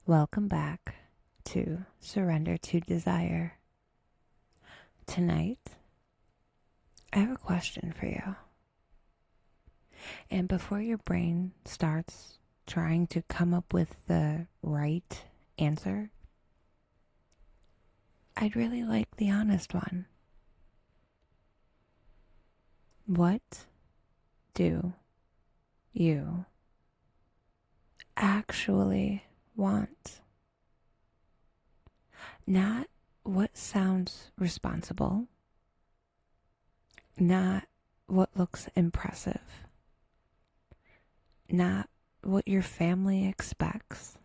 Welcome back to Surrender to Desire. Tonight, I have a question for you. And before your brain starts trying to come up with the right answer, I'd really like the honest one. What do you actually want? Not what sounds responsible, not what looks impressive, not what your family expects,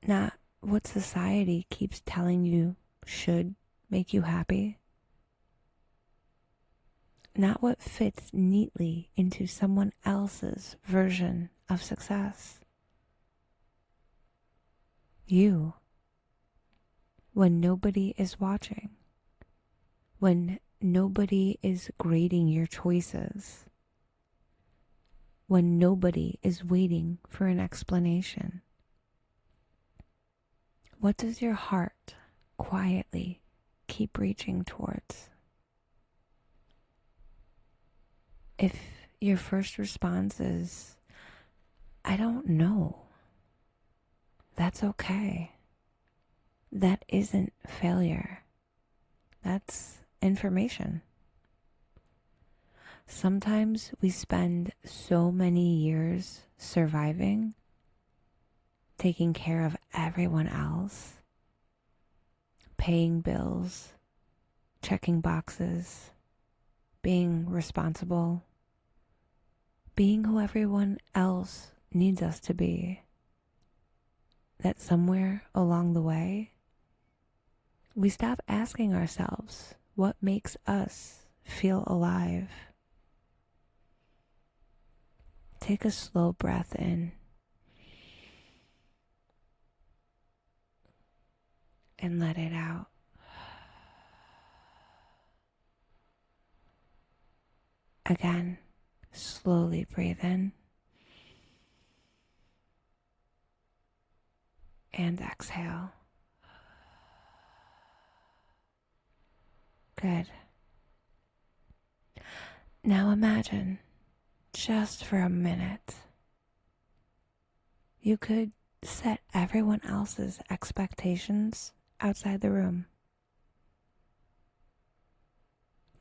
not what society keeps telling you should make you happy, not what fits neatly into someone else's version of success. You, when nobody is watching, when nobody is grading your choices, when nobody is waiting for an explanation. What does your heart quietly keep reaching towards? If your first response is, I don't know, that's okay. That isn't failure. That's information. Sometimes we spend so many years surviving, taking care of everyone else, paying bills, checking boxes, being responsible, being who everyone else needs us to be, that somewhere along the way, we stop asking ourselves what makes us feel alive. Take a slow breath in and let it out. Again, slowly breathe in and exhale. Good. Now imagine, just for a minute, you could set everyone else's expectations outside the room.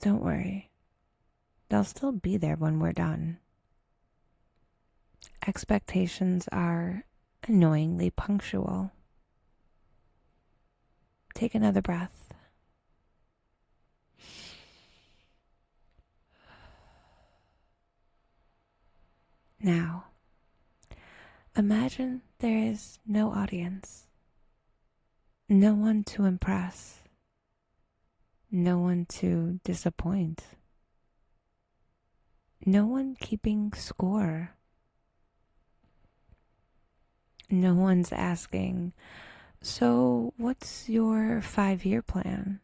Don't worry, they'll still be there when we're done. Expectations are annoyingly punctual. Take another breath. Now, imagine there is no audience, no one to impress, no one to disappoint, no one keeping score. No one's asking, so what's your 5-year plan?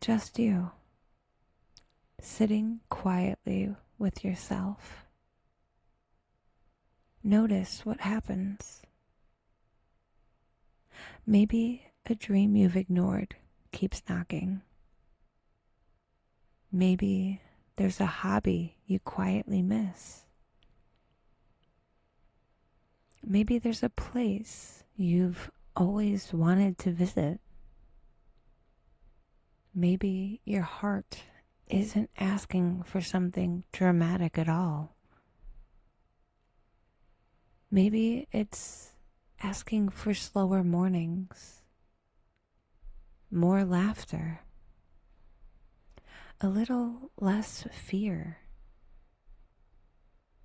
Just you, sitting quietly with yourself. Notice what happens. Maybe a dream you've ignored keeps knocking. Maybe there's a hobby you quietly miss. Maybe there's a place you've always wanted to visit. Maybe your heart isn't asking for something dramatic at all. Maybe it's asking for slower mornings, more laughter, a little less fear,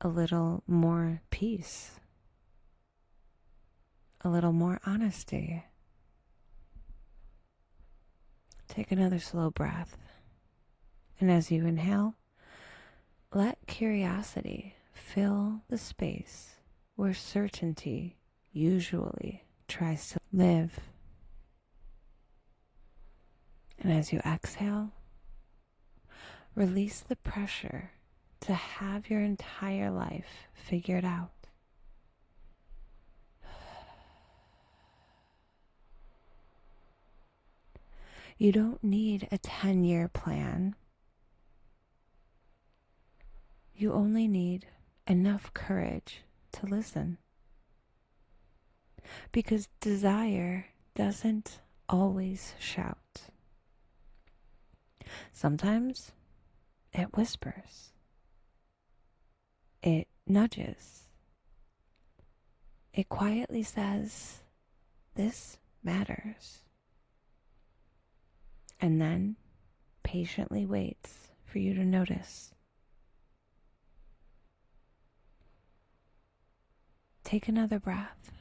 a little more peace, a little more honesty. Take another slow breath. And as you inhale, let curiosity fill the space where certainty usually tries to live. And as you exhale, release the pressure to have your entire life figured out. You don't need a 10-year plan. You only need enough courage to listen. Because desire doesn't always shout. Sometimes it whispers. It nudges. It quietly says, "This matters." And then patiently waits for you to notice. Take another breath.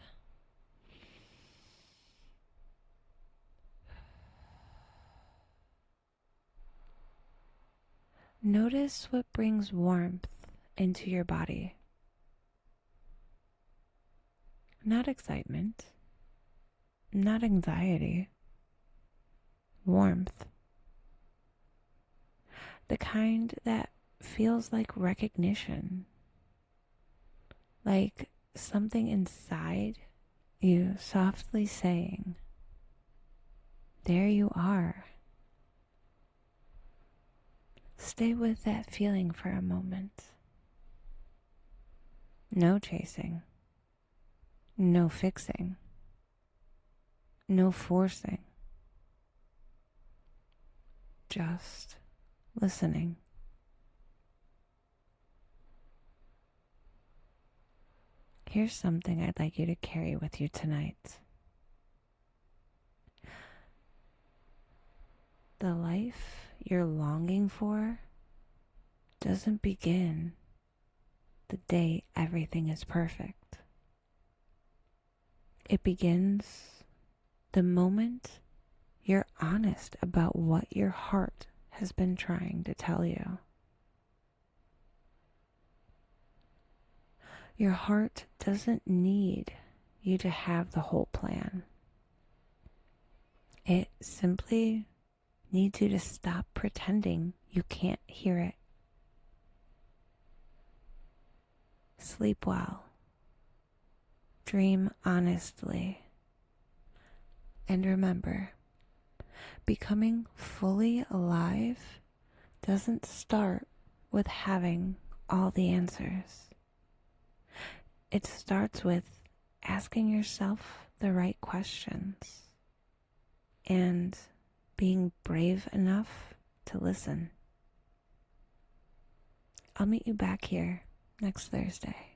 Notice what brings warmth into your body. Not excitement, not anxiety, warmth. The kind that feels like recognition, like something inside you softly saying, "There you are." Stay with that feeling for a moment. No chasing, no fixing, no forcing, just listening. Here's something I'd like you to carry with you tonight. The life you're longing for doesn't begin the day everything is perfect. It begins the moment you're honest about what your heart has been trying to tell you. Your heart doesn't need you to have the whole plan. It simply needs you to stop pretending you can't hear it. Sleep well. Dream honestly. And remember, becoming fully alive doesn't start with having all the answers. It starts with asking yourself the right questions and being brave enough to listen. I'll meet you back here next Thursday.